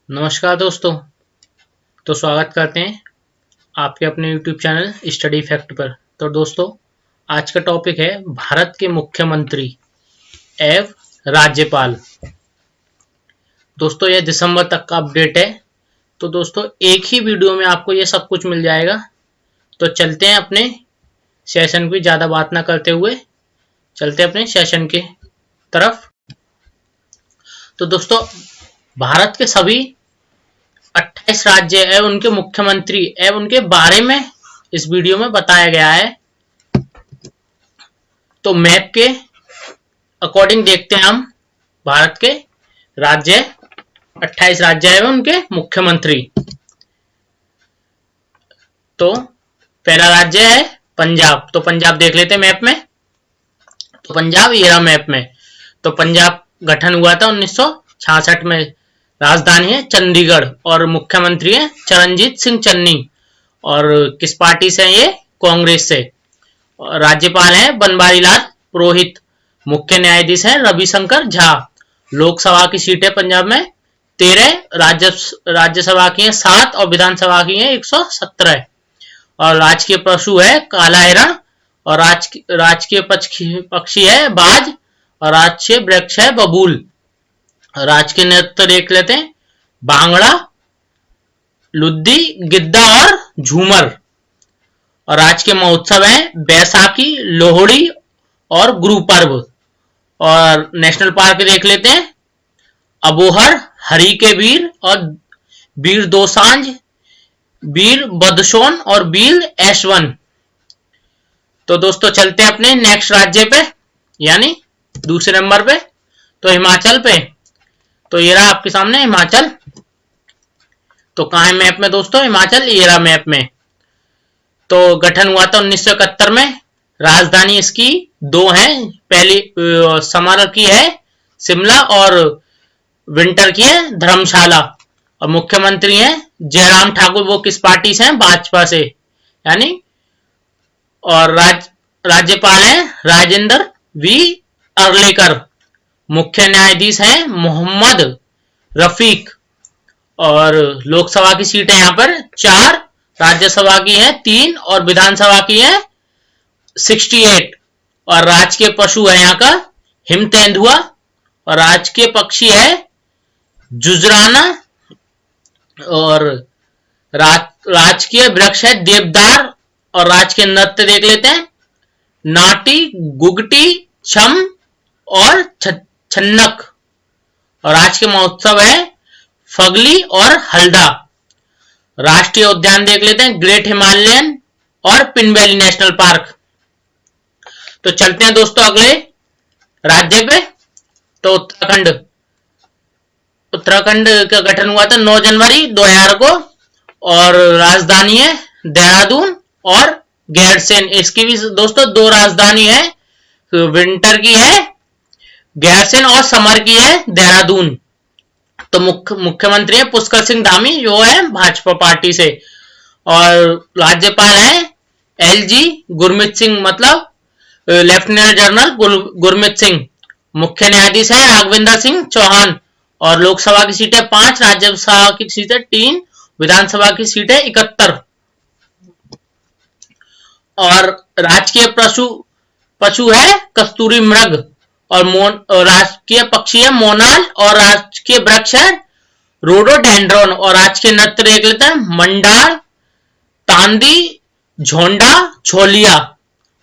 नमस्कार दोस्तों। तो स्वागत करते हैं आपके अपने YouTube चैनल स्टडी फैक्ट पर। तो दोस्तों, आज का टॉपिक है भारत के मुख्यमंत्री एवं राज्यपाल। दोस्तों, यह दिसंबर तक का अपडेट है। तो दोस्तों, एक ही वीडियो में आपको यह सब कुछ मिल जाएगा। तो चलते हैं अपने सेशन की ज़्यादा बात ना करते हुए, चलते हैं अपने सेशन के तरफ। तो दोस्तों, भारत के सभी 28 राज्य एवं उनके मुख्यमंत्री एवं उनके बारे में इस वीडियो में बताया गया है। तो मैप के अकॉर्डिंग देखते हैं हम भारत के राज्य, 28 राज्य एवं उनके मुख्यमंत्री। तो पहला राज्य है पंजाब। तो पंजाब देख लेते हैं मैप में। तो पंजाब ये रहा मैप में। तो पंजाब गठन हुआ था 1966 में। राजधानी है चंडीगढ़ और मुख्यमंत्री है चरणजीत सिंह चन्नी। और किस पार्टी से है ये? कांग्रेस से। और राज्यपाल है बनवारी लाल पुरोहित। मुख्य न्यायाधीश है रविशंकर झा। लोकसभा की सीटें पंजाब में 13, राज्यसभा की है 7 और विधानसभा की है 117। और राजकीय पशु है काला हिरण। और राजकीय पक्षी है बाज। और राजकीय वृक्ष है बबूल। राजकीय नृत्य देख लेते हैं, भांगड़ा, लुद्दी, गिद्दा और झूमर। और राजकीय महोत्सव है बैसाखी, लोहड़ी और गुरु पर्व। और नेशनल पार्क देख लेते हैं, अबोहर, हरी के वीर और वीर दोसांझ, वीर बदसोन और वीर एशवन। तो दोस्तों, चलते हैं अपने नेक्स्ट राज्य पे, यानी दूसरे नंबर पे। तो हिमाचल पे। तो ये रहा आपके सामने हिमाचल। तो कहाँ है मैप में दोस्तों हिमाचल? ये रहा मैप में। तो गठन हुआ था 1971 में। राजधानी इसकी 2 है। पहली समर की है शिमला और विंटर की है धर्मशाला। और मुख्यमंत्री हैं जयराम ठाकुर। वो किस पार्टी से हैं? भाजपा से, यानी। और राज्यपाल हैं राजेंद्र वी अर्लेकर। मुख्य न्यायाधीश हैं मोहम्मद रफीक। और लोकसभा की सीटें यहां पर 4, राज्यसभा की है 3 और विधानसभा की है 68। और राजकीय पशु है यहाँ का हिम तेंदुआ। और राजकीय पक्षी है जुजराना। और राजकीय वृक्ष है देवदार। और राजकीय नृत्य देख लेते हैं, नाटी, गुगटी, छम और छन्नक। और राजकीय महोत्सव है फगली और हल्दा। राष्ट्रीय उद्यान देख लेते हैं, ग्रेट हिमालयन और पिन वैली नेशनल पार्क। तो चलते हैं दोस्तों अगले राज्य पे। तो उत्तराखंड। उत्तराखंड का गठन हुआ था 9 जनवरी 2000 को। और राजधानी है देहरादून और गैरसैंण। इसकी भी दोस्तों 2 राजधानी है, विंटर की है गैरसैंण और समर की है देहरादून। तो मुख्यमंत्री है पुष्कर सिंह धामी, जो है भाजपा पार्टी से। और राज्यपाल है एलजी गुरमीत सिंह, मतलब लेफ्टिनेंट जनरल गुरमीत सिंह। मुख्य न्यायाधीश है राघवेंद्र सिंह चौहान। और लोकसभा की सीटें 5, राज्यसभा की सीटें 3, विधानसभा की सीटें 71। और राजकीय पशु है कस्तूरी मृग। और राजकीय पक्षी है मोनाल। और राजकीय वृक्ष है रोडोडेंड्रॉन। और राजकीय नृत्य देख लेते हैं, मंडार, तांदी, झोंडा, छोलिया।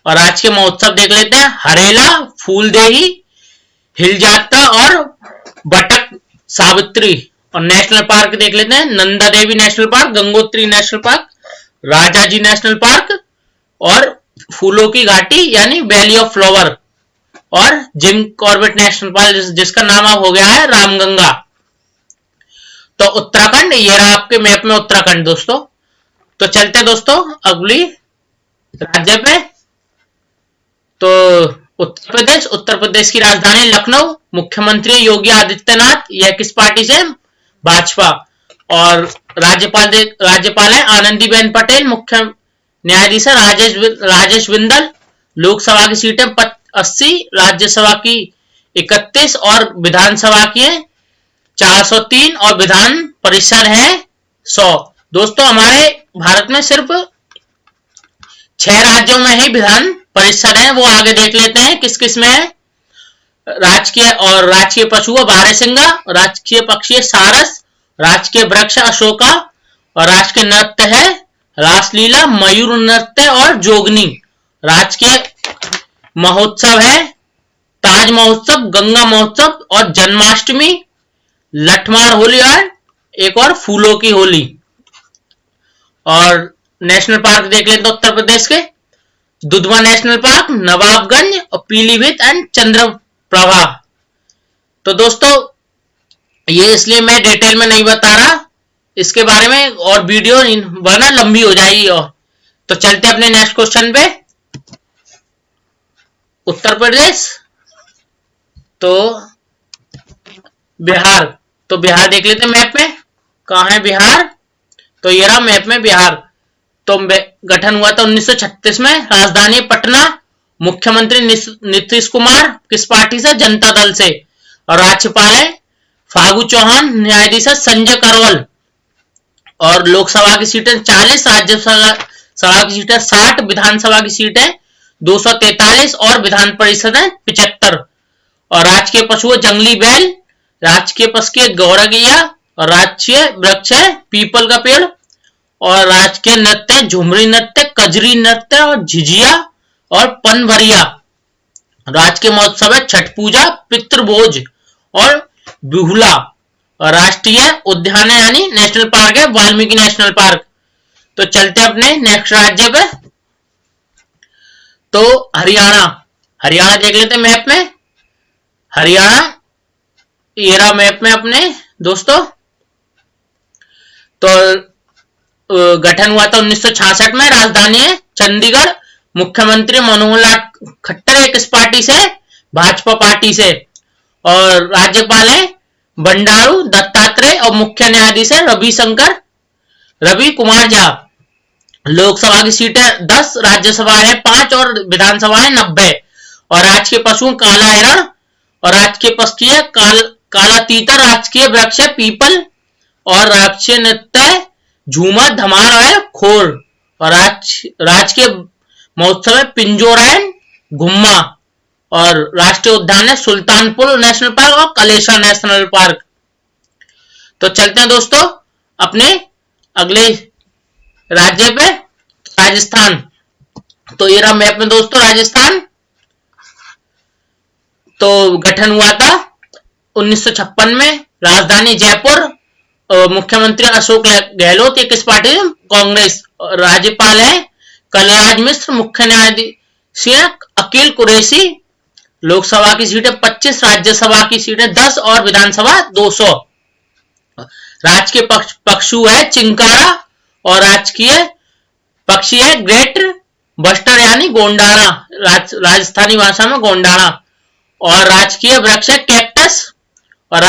और राजकीय महोत्सव देख लेते हैं, हरेला, फूलदेही, हिल जात्रा और बटक सावित्री। और नेशनल पार्क देख लेते हैं, Nanda Devi national park, Gangotri national park, Rajaji national park और फूलों की घाटी यानी वैली ऑफ फ्लावर। और जिम कॉर्बेट नेशनल पार्क, जिसका नाम अब हो गया है रामगंगा। तो उत्तराखंड, ये रहा आपके मैप में उत्तराखंड दोस्तों। तो चलते हैं दोस्तों अगली राज्य पे। तो उत्तर प्रदेश। उत्तर प्रदेश की राजधानी लखनऊ। मुख्यमंत्री योगी आदित्यनाथ। यह किस पार्टी से? भाजपा। और राज्यपाल है आनंदीबेन पटेल। मुख्य न्यायाधीश है राजेश बिंदल। लोकसभा की सीटें 80, राज्यसभा की 31 और विधानसभा की है 403 और विधान परिषद है 100। दोस्तों हमारे भारत में सिर्फ 6 राज्यों में ही विधान परिषद है, वो आगे देख लेते हैं किस किस में है। राजकीय पशु है बारहसिंगा, राजकीय पक्षी है सारस, राजकीय वृक्ष अशोका, और राजकीय नृत्य है रासलीला, मयूर नृत्य और जोगनी। राजकीय महोत्सव है ताज महोत्सव, गंगा महोत्सव और जन्माष्टमी, लठमार होली और एक और फूलों की होली। और नेशनल पार्क देख लेते हैं उत्तर प्रदेश के, दुधवा नेशनल पार्क, नवाबगंज और पीलीभीत एंड चंद्रप्रभा। तो दोस्तों ये इसलिए मैं डिटेल में नहीं बता रहा इसके बारे में, और वीडियो वरना लंबी हो जाएगी। और तो चलते अपने नेक्स्ट क्वेश्चन पे। उत्तर प्रदेश तो बिहार, तो बिहार देख लेते हैं मैप में, कहां है बिहार, तो ये रहा मैप में बिहार। तो गठन हुआ था 1936 में, राजधानी पटना, मुख्यमंत्री नीतीश कुमार किस पार्टी से, जनता दल से, और राज्यपाल है फागू चौहान, न्यायाधीश है संजय करोल, और लोकसभा की सीटें 40, राज्यसभा की सीटें 60, विधानसभा की सीटें 243 और विधान परिषद है 75। और राजकीय पशु है जंगली बैल, राजकीय पशु है गौरैया, और राजकीय वृक्ष है पीपल का पेड़, और राजकीय नृत्य झुमरी नृत्य, कजरी नृत्य और झिझिया और पनभरिया। राजकीय महोत्सव है छठ पूजा, पितृभोज और बिहुला। और राष्ट्रीय उद्यान है यानी नेशनल पार्क है वाल्मीकि नेशनल पार्क। तो चलते अपने नेक्स्ट राज्य पे, तो हरियाणा, हरियाणा देख लेते हैं मैप में। हरियाणा ये रहा मैप में अपने दोस्तों। तो गठन हुआ था 1966 में, राजधानी है चंडीगढ़, मुख्यमंत्री मनोहर लाल खट्टर किस पार्टी से, भाजपा पार्टी से, और राज्यपाल है बंडारू दत्तात्रेय, और मुख्य न्यायाधीश है रवि कुमार झा। लोकसभा की सीटें 10, राज्यसभा है 5 और विधानसभा है 90। और राजकीय पशु काला हिरण, और राजकीय पक्षी है काला तीतर, राजकीय वृक्ष है पीपल, और राजकीय नृत्य है झूमर धमार है खोर, और राजकीय महोत्सव है पिंजोरा एंड घुम्मा, और राष्ट्रीय उद्यान है सुल्तानपुर नेशनल पार्क और कलेसा नेशनल पार्क। तो चलते हैं दोस्तों अपने अगले राज्य पे, राजस्थान। तो ये रहा मैप में दोस्तों राजस्थान। तो गठन हुआ था 1956 में, राजधानी जयपुर, मुख्यमंत्री अशोक गहलोत ये किस पार्टी, कांग्रेस, राज्यपाल है कलराज मिश्र, मुख्य न्यायाधीश अकील कुरैशी। लोकसभा की सीटें 25, राज्यसभा की सीटें 10 और विधानसभा 200। राजकीय पशु है चिंकारा, और राजकीय पक्षी है ग्रेट बस्टर यानी गोंडाना, राजस्थानी भाषा में गोंडाना, और राजकीय वृक्ष है कैक्टस, और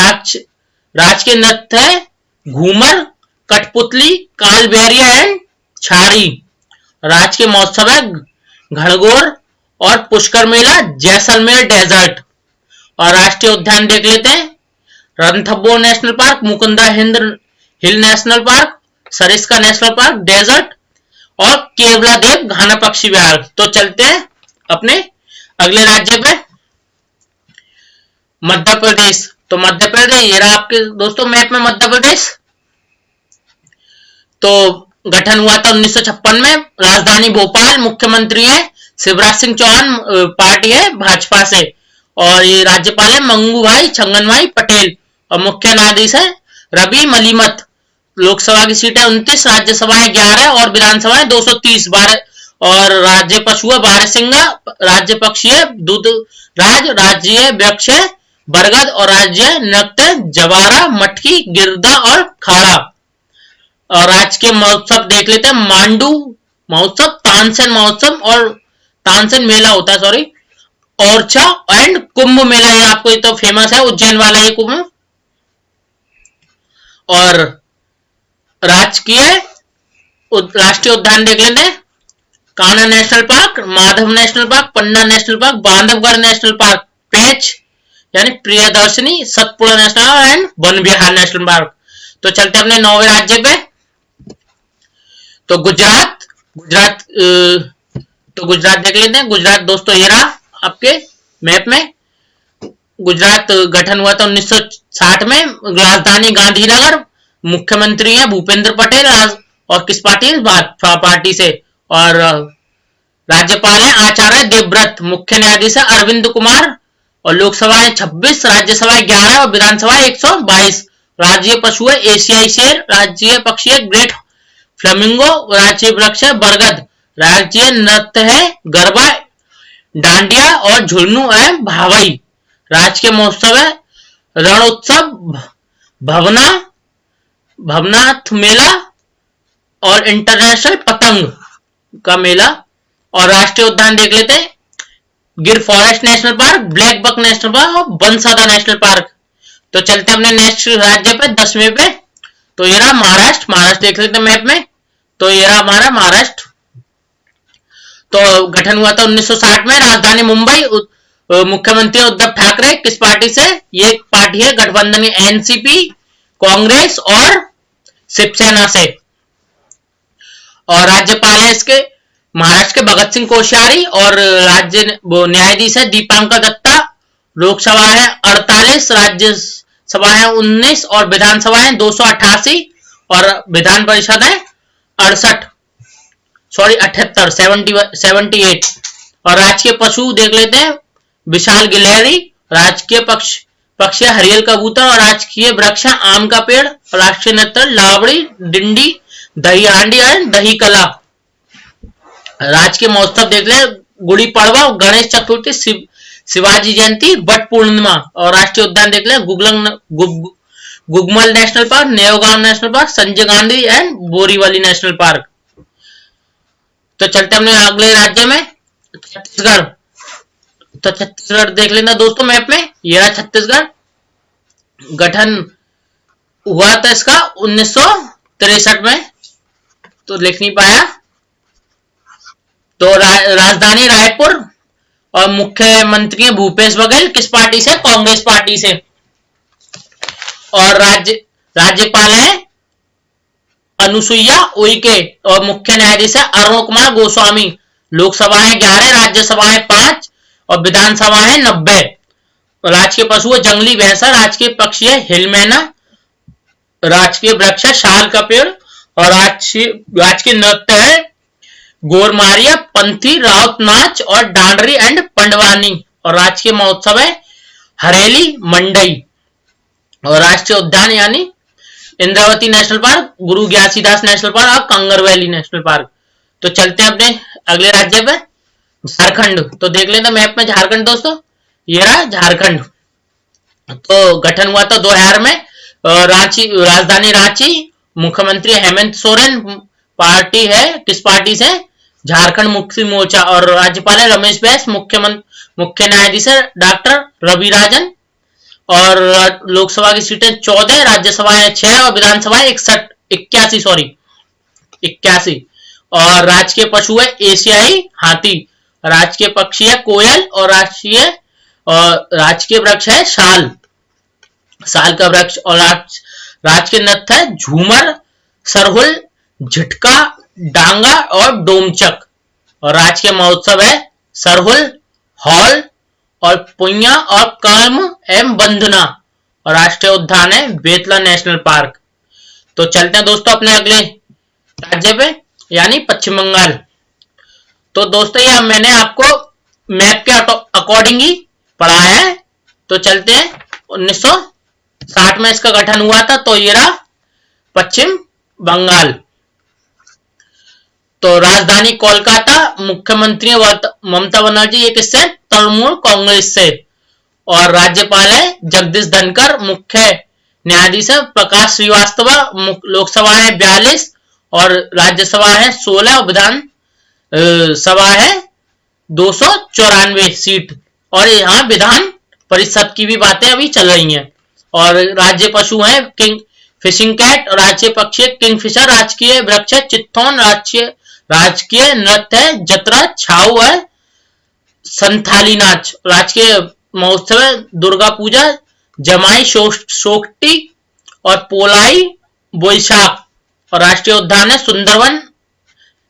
राजकीय नृत्य है घूमर, कठपुतली, कालबेरिया एंड छारी। राजकीय महोत्सव है घड़गोर और पुष्कर मेला, जैसलमेर डेजर्ट। और राष्ट्रीय उद्यान देख लेते हैं, Ranthambore national park, Mukunda hill national park, Sariska national park desert, और केवला देव घाना पक्षी विहार। तो चलते हैं अपने अगले राज्य पे, मध्य प्रदेश। तो मध्य प्रदेश ये रहा आपके दोस्तों मैप में मध्य प्रदेश। तो गठन हुआ था 1956 में, राजधानी भोपाल, मुख्यमंत्री है शिवराज सिंह चौहान, पार्टी है भाजपा से, और ये राज्यपाल है मंगूभाई छगनभाई पटेल, और मुख्य न्यायाधीश है रवि मलिमत। लोकसभा की सीटें 29, राज्यसभा है 11 और विधानसभा है 230। और राज्य पशु है बारहसिंगा, राज्य पक्षी है दूधराज, राज्य वृक्ष है बरगद, और राज्य नृत्य जवारा, मटकी, गिरदा और खाड़ा। और राजकीय महोत्सव देख लेते हैं, मांडू महोत्सव, तानसेन महोत्सव और तानसेन मेला होता है सॉरी, ओरछा एंड कुंभ मेला, ये आपको ये तो फेमस है उज्जैन वाला ये कुंभ। और राष्ट्रीय उद्यान देख लेते हैं, Kanha national park, Madhav national park, Panna national park, Bandhavgarh national park, Pench यानी Priyadarshini, Satpura national park and Van Vihar national park. तो चलते अपने 9वें राज्य पे। तो गुजरात, गुजरात देख लेते हैं। गुजरात दोस्तों ये रहा आपके मैप में। गुजरात गठन हुआ था 1960 में। राजधानी गांधीनगर, मुख्यमंत्री है भूपेंद्र पटेल और किस पार्टी, भाजपा पार्टी से, और राज्यपाल है आचार्य देवव्रत, मुख्य न्यायाधीश है अरविंद कुमार, और लोकसभा है 26, राज्यसभा 11 और विधानसभा 122। राज्य पशु है एशियाई शेर, राज्य पक्षी है ग्रेट फ्लेमिंगो, राज्य वृक्ष है बरगद, राज्य नृत्य है गरबा, डांडिया और झुरनू है भावई, राजकीय महोत्सव है रणोत्सव, भवनाथ मेला और इंटरनेशनल पतंग का मेला। और राष्ट्रीय उद्यान देख लेते हैं। Gir forest national park, black buck national park और बंसवाड़ा नेशनल पार्क। तो चलते हैं अपने नेक्स्ट राज्य पे 10वें पे। तो ये रहा महाराष्ट्र। महाराष्ट्र देख लेते हैं मैप में। तो ये रहा हमारा महाराष्ट्र। तो गठन हुआ था 1960 में। राजधानी मुंबई, मुख्यमंत्री उद्धव ठाकरे किस पार्टी से, ये पार्टी है गठबंधन एनसीपी, कांग्रेस और शिवसेना से। और राज्यपाल है इसके महाराष्ट्र के भगत सिंह कोश्यारी, और राज्य न्यायाधीश है दीपांकर दत्ता। लोकसभा है 48, राज्यसभा है 19 और विधानसभा है 288 और विधान परिषद है 78। और राजकीय पशु देख लेते हैं। विशाल गिलहरी, राजकीय पक्षी हरियल कबूतर और राजकीय वृक्ष आम का पेड़। राष्ट्रीय नृत्य लावड़ी, डिंडी, दही हांडी और दही कला। राजकीय महोत्सव देख ले गुड़ी पड़वा, गणेश चतुर्थी, शिवाजी जयंती, बट पूर्णिमा। और राष्ट्रीय उद्यान देख ले Gugamal national park, Navegaon national park, Sanjay Gandhi and Borivali national park. तो चलते हमने अगले राज्य में छत्तीसगढ़। तो छत्तीसगढ़ देख लेना दोस्तों मैप में। यह रहा छत्तीसगढ़। गठन हुआ था इसका 1963 में, तो लिख नहीं पाया। तो राजधानी रायपुर और मुख्यमंत्री भूपेश बघेल किस पार्टी से, कांग्रेस पार्टी से। और राज्यपाल है अनुसुईया उइके और मुख्य न्यायाधीश है अरुण कुमार गोस्वामी। लोकसभा है 11, राज्यसभा है 5 और विधानसभा है 90। राजकीय पशु है जंगली भैंसा, राजकीय पक्षी है हिलमैना, राजकीय वृक्ष है शाल का पेड़ और राजकीय नृत्य है गोरमारिया, पंथी, राउत नाच और डांडरी एंड पंडवानी। और राजकीय महोत्सव है हरेली मंडई। और राष्ट्रीय उद्यान यानी इंद्रावती नेशनल पार्क, गुरु घासीदास नेशनल पार्क और कंगर वैली नेशनल पार्क। तो चलते हैं अपने अगले राज्य पे झारखंड। तो देख लेते मैप में झारखंड दोस्तों। ये रहा झारखंड। तो गठन हुआ था 2000 में। राजधानी रांची, मुख्यमंत्री हेमंत सोरेन, पार्टी है किस पार्टी से, झारखंड मुक्ति मोर्चा। और राज्यपाल है रमेश बैस, मुख्य न्यायाधीश है डॉक्टर रवि राजन। और लोकसभा की सीटें 14, राज्यसभा है 6 और विधानसभा है 81। और राजकीय पशु है एशियाई हाथी, राजकीय पक्षी है कोयल और राजकीय वृक्ष है साल का वृक्ष। और राजकीय नृत्य है झूमर, सरहुल, झटका, डांगा और डोमचक। और राजकीय महोत्सव है सरहुल, हॉल और पुइया और कर्म एवं बंधना। और राष्ट्रीय उद्यान है बेतला नेशनल पार्क। तो चलते हैं दोस्तों अपने अगले राज्य पे यानी पश्चिम बंगाल। तो दोस्तों ये मैंने आपको मैप के अकॉर्डिंग ही पढ़ाया है। तो चलते हैं 1960 में इसका गठन हुआ था। तो ये रहा पश्चिम बंगाल। तो राजधानी कोलकाता, मुख्यमंत्री ममता बनर्जी ये किससे, तृणमूल कांग्रेस से। और राज्यपाल है जगदीश धनखड़, मुख्य न्यायाधीश है प्रकाश श्रीवास्तव। लोकसभा है 42 और राज्यसभा है 16 और विधान सभा है 294 सीट। और यहाँ विधान परिषद की भी बातें अभी चल रही हैं। और राज्य पशु है किंग फिशिंग कैट, राज्य पक्षी किंगफिशर, राजकीय वृक्ष चित्तौन, राजकीय नृत्य है जतरा, छाऊ है संथाली नाच, राजकीय महोत्सव है दुर्गा पूजा, जमाई सोकटी और पोलाई बोईशाख। और राष्ट्रीय उद्यान है Sundarban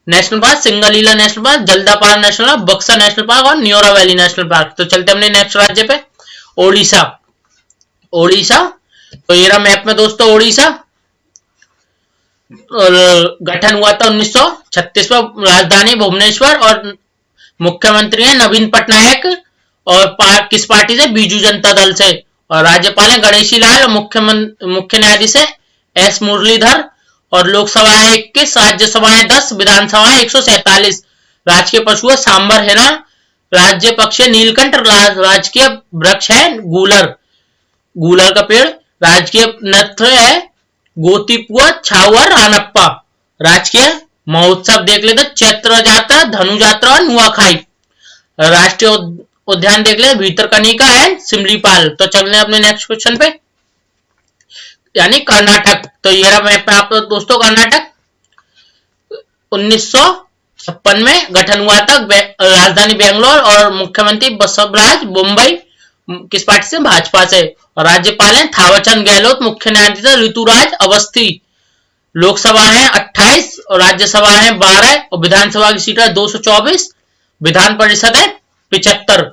national park, Singalila national park, Jaldapara national park, Buxar national park और न्योरा वैली नेशनल पार्क। तो चलते अपने नेक्स्ट राज्य पे, ओडिशा। ओडिशा, तो ये रहा मैप में दोस्तों ओडिशा। और गठन हुआ था 1936 में, राजधानी भुवनेश्वर और मुख्यमंत्री है नवीन पटनायक। और किस पार्टी से? बीजू जनता दल से। और राज्यपाल है गणेशी लाल और मुख्य न्यायाधीश है एस मुरलीधर। और लोकसभा है 21, राज्यसभा है 10, विधानसभा है 147। राजकीय पशु है सांबर हिरण, राज्य पक्षी नीलकंठ, राजकीय वृक्ष है गूलर, गूलर का पेड़। राजकीय नृत्य है गोतीपुआ छावर रानप्पा। राजकीय महोत्सव देख लेते चैत्र यात्रा, धनु यात्रा और नुआखाई। राष्ट्रीय उद्यान देख ले भीतरकनिका एंड सिमलीपाल। तो चलने अपने नेक्स्ट क्वेश्चन पे, यानी कर्नाटक। तो ये रहा मैप पे आप दोस्तों कर्नाटक। 1956 में गठन हुआ था, राजधानी बेंगलोर और मुख्यमंत्री बसवराज बोम्बई, किस पार्टी से? भाजपा से। और राज्यपाल है थावरचंद गहलोत, मुख्य न्यायाधीश ऋतुराज अवस्थी। लोकसभा है 28 और राज्यसभा है 12 और विधानसभा की सीट है 224, विधान परिषद है 75।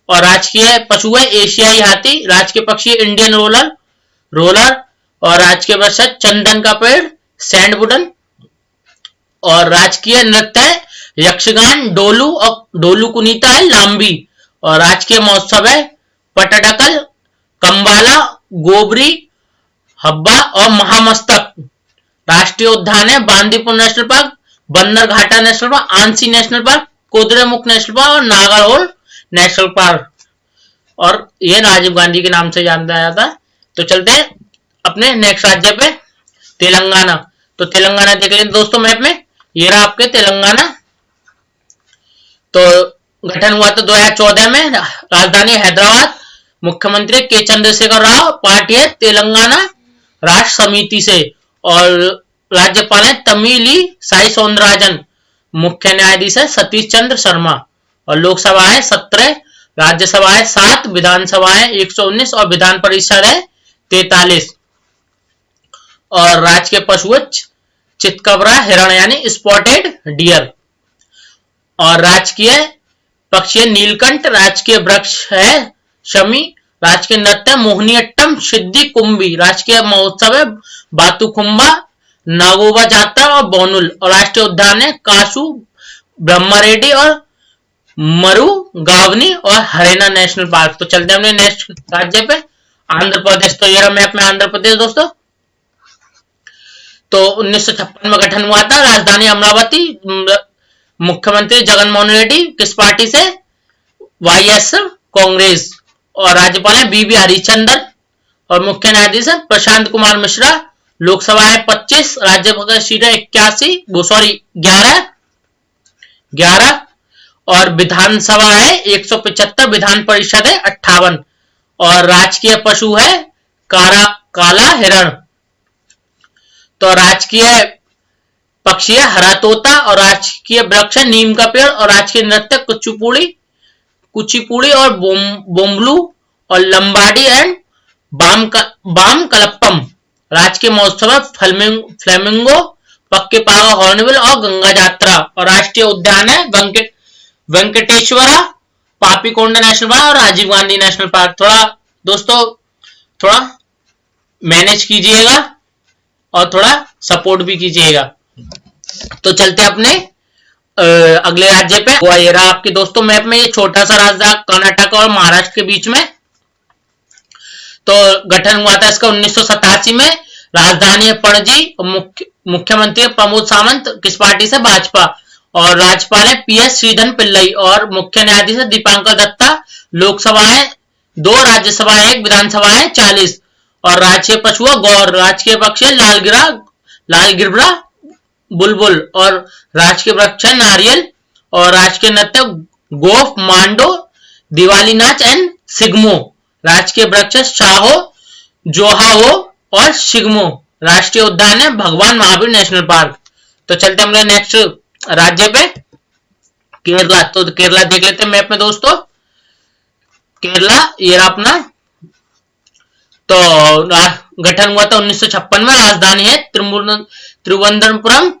और राजकीय पशु है एशियाई हाथी, राजकीय पक्षी है इंडियन रोलर और राजकीय वृक्ष है चंदन का पेड़ सैंडवुडन। और राजकीय नृत्य है यक्षगान डोलू और डोलू कुनीता है लांबी। और राजकीय महोत्सव है पटडकल, कंबाला, गोबरी, हब्बा और महामस्तक। राष्ट्रीय उद्यान है बांदीपुर नेशनल पार्क, बन्नर घाटा national park, ANSI national park, Kudremukh national park और नागरहोल नेशनल पार्क। और ये राजीव गांधी के नाम से जाना जाता है। तो चलते हैं अपने नेक्स्ट राज्य पे, तेलंगाना। तो तेलंगाना देख लेते दोस्तों मैप में, ये रहा आपके तेलंगाना। तो गठन हुआ था 2014 में, राजधानी हैदराबाद, मुख्यमंत्री के चंद्रशेखर राव, पार्टी है तेलंगाना राष्ट्र समिति से। और राज्यपाल है तमिली साई सौंदरराजन, मुख्य न्यायाधीश है सतीश चंद्र शर्मा। और लोकसभा है 17, राज्यसभा है 7, विधानसभा है 119 और विधान परिषद है 43। और राजकीय पशु चितकबरा हिरण यानी स्पॉटेड डियर। और राजकीय पक्षी नीलकंठ, राजकीय वृक्ष है शमी, राजकीय नृत्य मोहिनीअट्टम सिद्धि कुंभी, राजकीय महोत्सव है बातुकुंबा, नागोबा जात्रा और बोनुल। और राष्ट्रीय उद्यान है कासू, ब्रह्मरेड्डी और मरु गावनी और हरेना नेशनल पार्क। तो चलते हैं नेक्स्ट राज्य पे, आंध्र प्रदेश। तो ये मैप में आंध्र प्रदेश दोस्तों। तो 1956 में गठन हुआ था, राजधानी अमरावती, मुख्यमंत्री जगनमोहन रेड्डी, किस पार्टी से? वाईएस कांग्रेस। और राज्यपाल है बीबी हरिचंदन और मुख्य न्यायाधीश है प्रशांत कुमार मिश्रा। लोकसभा है 25, राज्यसभा की सीट है 11 और विधानसभा है 175, विधान परिषद है 58। और राजकीय पशु है काला हिरण। तो राजकीय पक्षी है हरा तोता और राजकीय वृक्ष है नीम का पेड़। और राजकीय नृत्य कुचिपुड़ी और बोम्बलू और लंबाडी एंड बाम कलप्पम। राजकीय महोत्सव है फ्लेमिंगो, पक्के पावा हॉर्नबिल और गंगा यात्रा। और राष्ट्रीय उद्यान है वेंकटेश्वरा, पापीकोंडा नेशनल पार्क और राजीव गांधी नेशनल पार्क। थोड़ा मैनेज कीजिएगा और थोड़ा सपोर्ट भी कीजिएगा। तो चलते अपने अगले राज्य पे, वो ये रहा आपके दोस्तों मैप में, ये छोटा सा राज्य कर्नाटक और महाराष्ट्र के बीच में। तो गठन हुआ था इसका 1987 में, राजधानी है पणजी, मुख्यमंत्री प्रमोद सावंत, किस पार्टी से? भाजपा। और राज्यपाल है पीएस श्रीधरन पिल्लई और मुख्य न्यायाधीश है दीपांकर दत्ता। लोकसभा है 2, राज्यसभा है 1, विधानसभा है 40। और राजकीय पशु है गौर, राजकीय पक्षी है लालगिरबरा बुलबुल और राजकीय वृक्ष है नारियल। और राजकीय नृत्य गोफ, मांडो, दिवाली नाच एंड सिग्मो। राजकीय वृक्ष है शाहो, जोहाओ और सिग्मो। राष्ट्रीय उद्यान है भगवान महावीर नेशनल पार्क। तो चलते हम नेक्स्ट राज्य पे, केरला। तो केरला देख लेते हैं मैप में दोस्तों। केरला ये रहा अपना। तो गठन हुआ था 1956 में। राजधानी है त्रिवंद्रपुरम।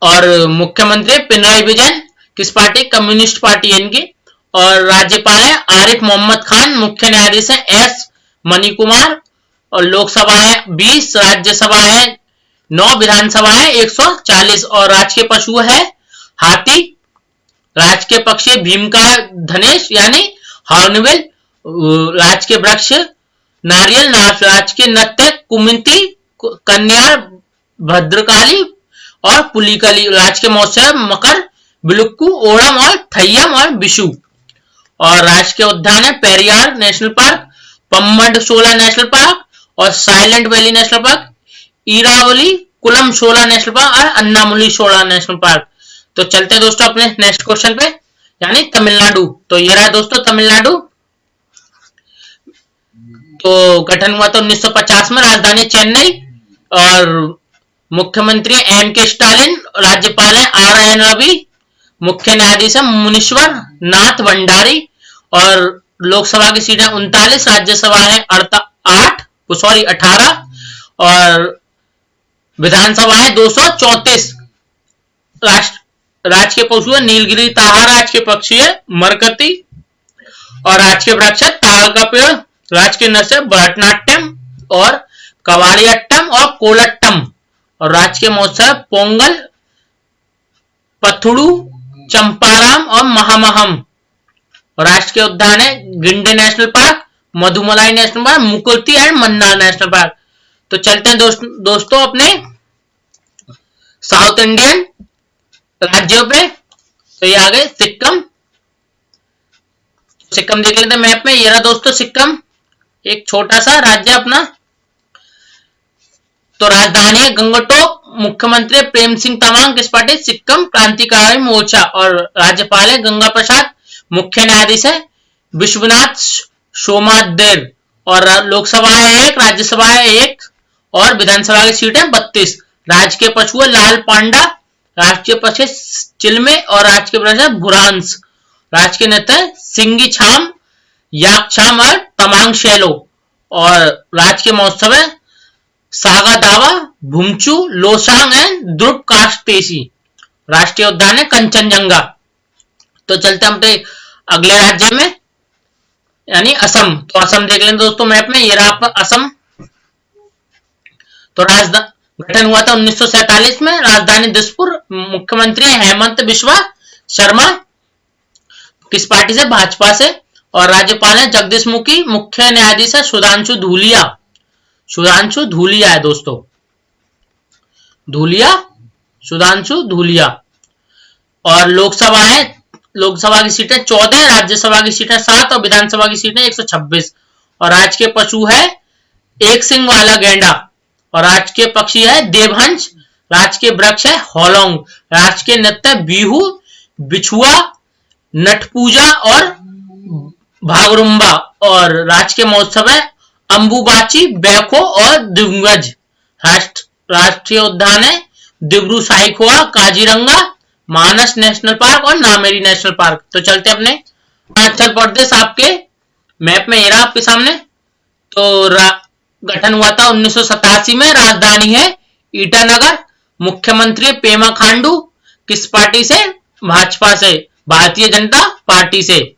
और मुख्यमंत्री पिनराई विजयन, किस पार्टी? कम्युनिस्ट पार्टी है इनकी। और राज्यपाल है आरिफ मोहम्मद खान। मुख्य न्यायाधीश है एस मणिकुमार। और लोकसभा है 20, राज्यसभा है 9, विधानसभा है 140। और राजकीय पशु है हाथी। राजकीय पक्षी भीमकाय धनेश यानी हॉर्नबिल। राजकीय वृक्ष नारियल। राजकीय नृत्य कुमिति, कन्या, भद्रकाली और पुलिकली। राजकीय महोत्सव मकर, बिलुक्कू, ओणम और थय्यम और विशु। और राजकीय उद्यान है Periyar national park, Pampadum Shola national park और silent valley national park, Eravikulam Shola national park और अन्नामुली शोला नेशनल पार्क। तो चलते हैं दोस्तों अपने नेक्स्ट क्वेश्चन पे, यानी तमिलनाडु। तो ये रहा दोस्तों तमिलनाडु। तो गठन हुआ था 1950 में। राजधानी चेन्नई। और मुख्यमंत्री एम के स्टालिन। राज्यपाल है आर एन रवि। मुख्य न्यायाधीश है मुनीश्वर नाथ भंडारी। और लोकसभा की सीट है 39, राज्यसभा है 18। और विधानसभा है 234। राजकीय पशु है नीलगिरी ताहा। राजकीय पक्षी है मरकती। और राजकीय वृक्ष है ताड़ का पेड़। राजकीय नृत्य भरतनाट्यम और कवाड़ियट्टम और कोलट्टम। और राजकीय महोत्सव है पोंगल, पथुड़ू, चंपाराम और महामहम। राष्ट्रीय उद्यान है Guindy national park, Mudumalai national park, Mukurthi and Mannar national park. तो चलते हैं दोस्तों अपने साउथ इंडियन राज्यों पे। तो ये आ गए सिक्किम। सिक्किम देख लेते हैं मैप में। ये रहा दोस्तों सिक्किम, एक छोटा सा राज्य अपना। तो राजधानी है गंगटोक। मुख्यमंत्री प्रेम सिंह तमांग, किस पार्टी? सिक्किम क्रांतिकारी मोर्चा। और राज्यपाल है गंगा प्रसाद। मुख्य न्यायाधीश है विश्वनाथ सोमादेव। और लोकसभा है 1, राज्यसभा है 1 और विधानसभा की सीट है 32। राजकीय पशु है लाल पांडा। राजकीय पक्षी चिलमे और राजकीय वृक्ष है भूरांस। राजकीय नृत्य है सिंगी छाम, याक छाम और तमांग शैलो। और राजकीय महोत्सव है सागा दावा, भूमचू, लोसांग एंड ध्रुव कास्टेसी। राष्ट्रीय उद्यान है कंचनजंगा। तो चलते हम अगले राज्य में, यानी असम। तो असम देख लें दोस्तों मैप में। ये रहा आपका असम। तो गठन हुआ था 1947 में। राजधानी दिसपुर। मुख्यमंत्री हेमंत बिस्वा शर्मा, किस पार्टी से? भाजपा से। और राज्यपाल है जगदीश मुखी। मुख्य न्यायाधीश है सुधांशु धूलिया। सुधांशु धूलिया है दोस्तों, धूलिया, सुधांशु धूलिया। और लोकसभा है, लोकसभा की सीटें 14, राज्यसभा की सीटें 7 और विधानसभा की सीटें 126। और राजकीय पशु है एक सिंह वाला गेंडा। और राजकीय पक्षी है देवहंस। राजकीय वृक्ष है होलोंग। राजकीय नृत्य बिहू, बिछुआ, नटपूजा और भागरुम्बा। और राजकीय महोत्सव है अंबुबाची, बैखो और दिवंगज। राष्ट्रीय उद्यान है दिब्रू साइखोआ, काजीरंगा, मानस नेशनल पार्क और नामेरी नेशनल पार्क। तो चलते अपने अरुणाचल प्रदेश आपके मैप में। ये रहा आपके सामने। तो गठन हुआ था 1987 में। राजधानी है ईटानगर। मुख्यमंत्री पेमा खांडू, किस पार्टी से? भाजपा से, भारतीय जनता पार्टी से।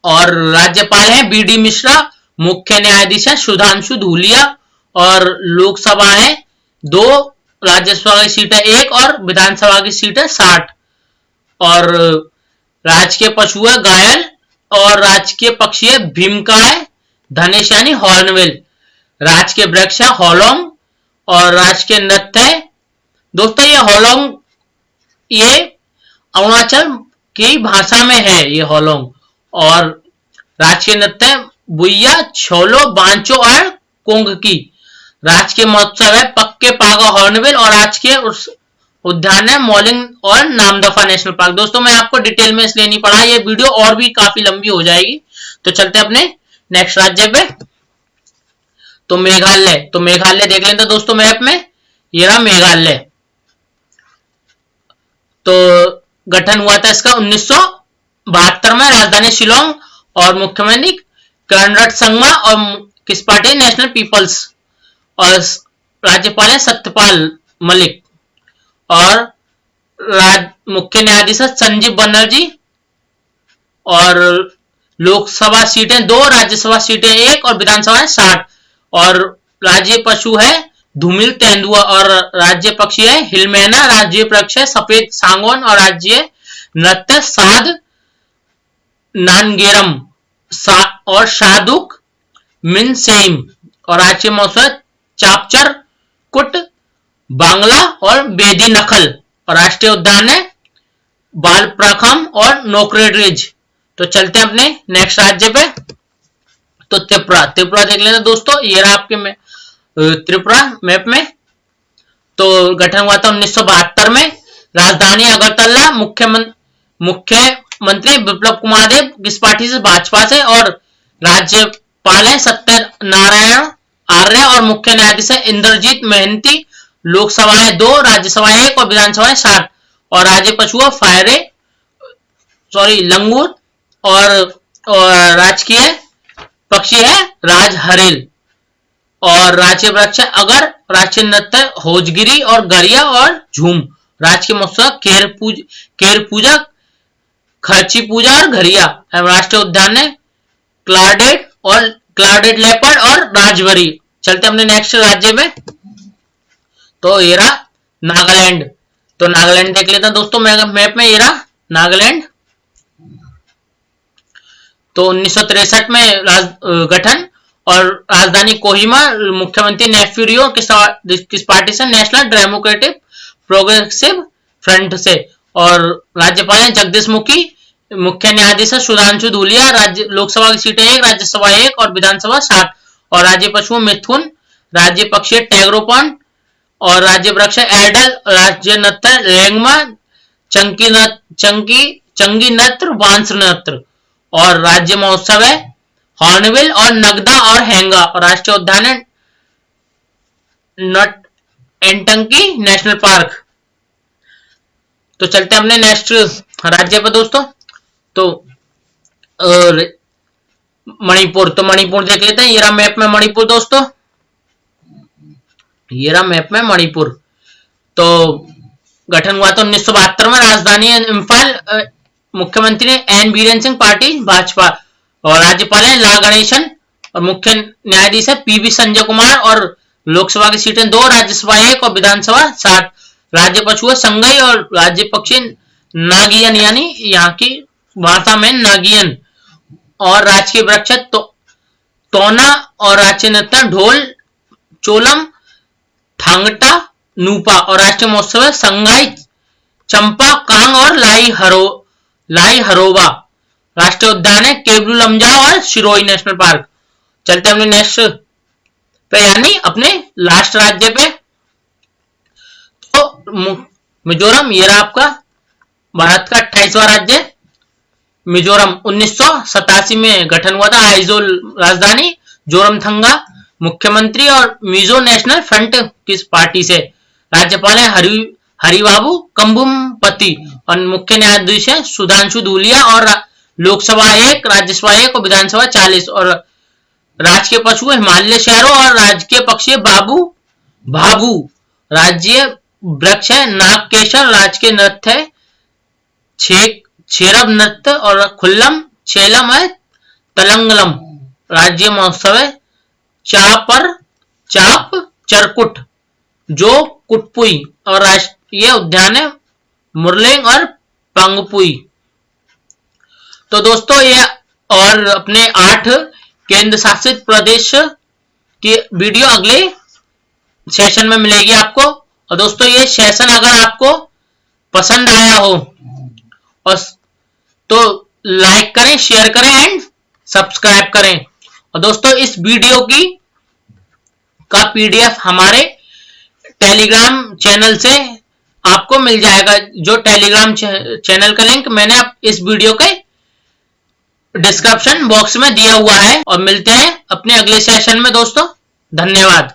और राज्यपाल है बीडी मिश्रा। मुख्य न्यायाधीश है सुधांशु धूलिया। और लोकसभा है 2, राज्यसभा की सीट है 1 और विधानसभा की सीट है 60। और राजकीय पशु है घायल। और राजकीय पक्षी है भीमकाय धनेश यानी हॉर्नबिल। राजकीय वृक्ष है होलोंग। और राजकीय नृत्य है दोस्तों ये होलोंग, ये अरुणाचल की भाषा में है ये होलोंग। और राजकीय नृत्य बुइया, छोलो, बांचो और कोंग की। राजकीय महोत्सव है पक्के पागा हॉर्नबिल। और राजकीय उद्यान है मॉलिंग और नामदफा नेशनल पार्क। दोस्तों मैं आपको डिटेल में इसलिए नहीं पढ़ा, ये वीडियो और भी काफी लंबी हो जाएगी। तो चलते अपने नेक्स्ट राज्य पे। तो मेघालय। तो मेघालय देख लेते दोस्तों मैप में। ये रहा मेघालय। तो गठन हुआ था इसका 1972 में राजधानी शिलोंग और मुख्यमंत्री कर्नरट संगमा और किस पार्टी नेशनल पीपल्स और राज्यपाल है सत्यपाल मलिक और मुख्य न्यायाधीश संजीव बनर्जी और लोकसभा सीटें 2, राज्यसभा सीटें 1 और विधानसभा 60 और राज्य पशु है धूमिल तेंदुआ और राज्य पक्षी है हिलमेना, राज्य वृक्ष है सफेद सांगवान और राज्य नृत्य साध नानगेरम और शादुक मिनसेम और राज्य मौसम चापचर कुट बांग्ला और बेदी नखल और राष्ट्रीय उद्यान है बालप्रखम और नोकरेड रिज। तो चलते हैं अपने नेक्स्ट राज्य पे। तो त्रिपुरा देख लेना दोस्तों, ये रहा आपके त्रिपुरा मैप में। तो गठन हुआ था 1972 में, राजधानी अगरतला, मुख्यमंत्री बिप्लब कुमार देव किस पार्टी से, भाजपा से और राज्यपाल है सत्यनारायण आर्य और मुख्य न्यायाधीश है इंद्रजीत महंती, लोकसभाएं 2, राज्यसभाएं 1 और विधानसभाएं 60 और राज्य पशु लंगूर और राजकीय पक्षी है राजहरेल और राज्य वृक्ष अगर, राष्ट्रीय नृत्य होजगिरी और गरिया और झूम, राजकीय महोत्सव केर पूजा, खर्ची पूजा और घरिया, राष्ट्रीय उद्यान है क्लाउडेड लेपर्ड और राजवरी। चलते हमने नेक्स्ट राज्य में। तो ये रहा नागालैंड। तो नागालैंड देख लेते हैं दोस्तों मैप में, ये रहा नागालैंड। तो 1963 में गठन और राजधानी कोहिमा, मुख्यमंत्री नेफ्यू किस पार्टी से, नेशनल डेमोक्रेटिक प्रोग्रेसिव फ्रंट से और राज्यपाल है जगदीश मुखी, मुख्य न्यायाधीश सुधांशु धूलिया, राज्य लोकसभा की सीटें 1, राज्यसभा 1 और विधानसभा 60 और राज्य पशु मिथुन, राज्य पक्षी टैग्रोपॉन और राज्य वृक्ष एडल, राज्य नृत्य रेंगमा, चंगी नृत्य, बांस नृत्य और राज्य महोत्सव है हॉर्नबिल और नगदा और हैंगा और राष्ट्रीय उद्यान है नट एंटंकी नेशनल पार्क। तो चलते हमने नेक्स्ट राज्य पर दोस्तों। तो मणिपुर, तो मणिपुर देख लेते हैं, ये रहा मैप में मणिपुर दोस्तों, ये रहा मैप में मणिपुर। तो गठन हुआ था 1972 में, राजधानी इम्फाल, मुख्यमंत्री एन बीरेन सिंह पार्टी भाजपा और राज्यपाल है ला गणेशन और मुख्य न्यायाधीश है पीवी संजय कुमार और लोकसभा की सीटें 2, राज्यसभा 1 और विधानसभा 60, राज्य पशु है संगई और राज्य पक्षी नागियन, यानी यहाँ की भाषा में नागियन और राजकीय वृक्ष तोना और राज्य नृत्य ढोल चोलम थांगटा नूपा और राष्ट्रीय महोत्सव है संगाई चंपा कांग और लाई हरोबा, राष्ट्रीय उद्यान है केबलू लमजा और शिरोई नेशनल पार्क। चलते हमने नेक्स्ट पे यानी अपने लास्ट राज्य पे। तो मिजोरम, ये रहा आपका भारत का 28वां राज्य मिजोरम। 1987 में गठन हुआ था, आइजोल राजधानी, जोरमथंगा मुख्यमंत्री और मिजो नेशनल फ्रंट किस पार्टी से, राज्यपाल है हरिबाबू कंबुमपति और मुख्य न्यायाधीश है सुधांशु धूलिया और लोकसभा 1, राज्यसभा 1 और विधानसभा 40 और राजकीय पशु हिमालय शहरों और राजकीय पक्षी भाबू, राज्य वृक्ष है नागकेशर, राजकीय नृत्य है छेरब नृत्य और खुल्लम छेलम है तलंगलम, राज्य महोत्सव है चाप चरकुट जो कुटपुई और राष्ट्रीय उद्यान है मुरलेंग और पंगपुई। तो दोस्तों ये और अपने 8 केंद्र शासित प्रदेश की वीडियो अगले सेशन में मिलेगी आपको। और दोस्तों ये सेशन अगर आपको पसंद आया हो और तो लाइक करें, शेयर करें एंड सब्सक्राइब करें। और दोस्तों इस वीडियो का पीडीएफ हमारे टेलीग्राम चैनल से आपको मिल जाएगा, जो टेलीग्राम चैनल का लिंक मैंने इस वीडियो के डिस्क्रिप्शन बॉक्स में दिया हुआ है। और मिलते हैं अपने अगले सेशन में दोस्तों, धन्यवाद।